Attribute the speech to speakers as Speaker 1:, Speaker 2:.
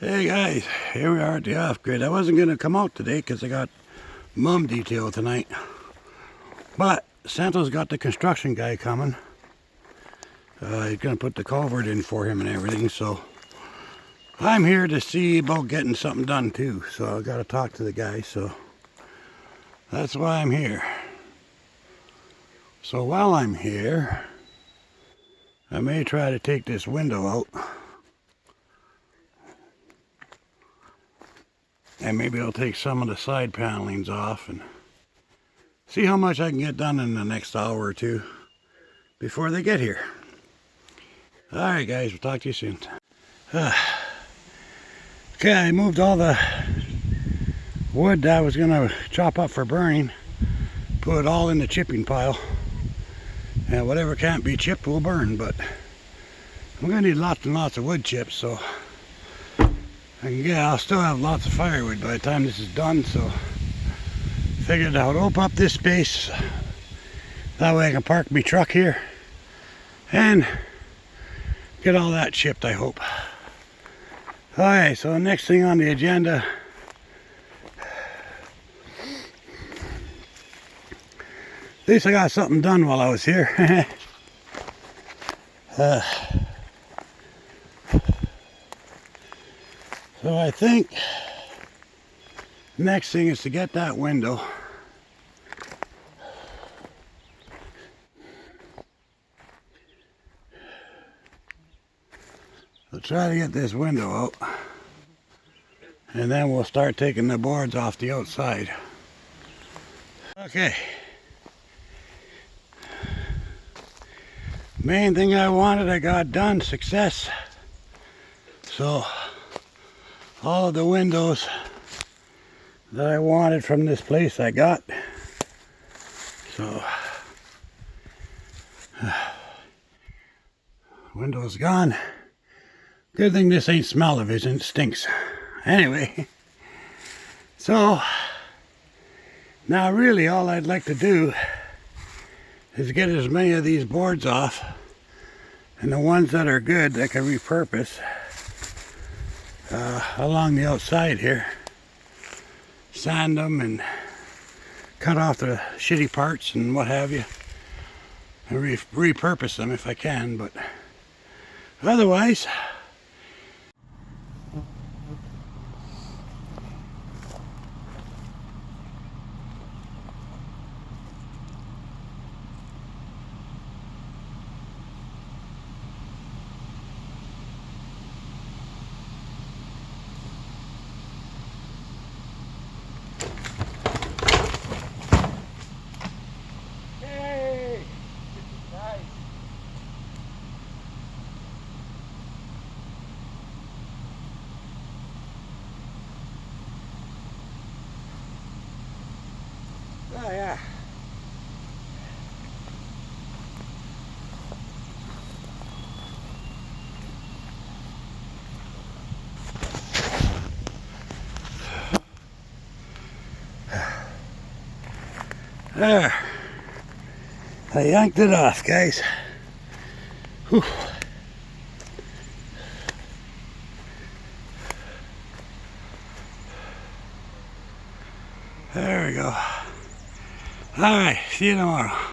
Speaker 1: Hey guys, here we are at the off-grid. I wasn't going to come out today because I got mum detail tonight. But Santa's got the construction guy coming. He's going to put the culvert in for him and everything. So I'm here to see about getting something done too. So I got to talk to the guy. So that's why I'm here. So while I'm here, I may try to take this window out. And maybe I'll take some of the side panelings off and see how much I can get done in the next hour or two before they get here. Alright guys, we'll talk to you soon. Okay, I moved all the wood that I was going to chop up for burning, put it all in the chipping pile. And whatever can't be chipped will burn, but I'm going to need lots and lots of wood chips, so I'll still have lots of firewood by the time this is done, so figured I would open up this space. That way I can park my truck here and get all that chipped, I hope. Okay, so the next thing on the agenda, at least I got something done while I was here. So I think next thing is to get that window. I'll try to get this window out, and then we'll start taking the boards off the outside. Okay. Main thing I wanted, I got done. Success. So all of the windows that I wanted from this place I got. So windows gone. Good thing this ain't smell-o-vision, it stinks. Anyway, so now really all I'd like to do is get as many of these boards off, and the ones that are good I can repurpose along the outside here. Sand them and cut off the shitty parts and what have you, and repurpose them if I can, but otherwise oh yeah. There. I yanked it off, guys. Whew. There we go. Alright, see you tomorrow.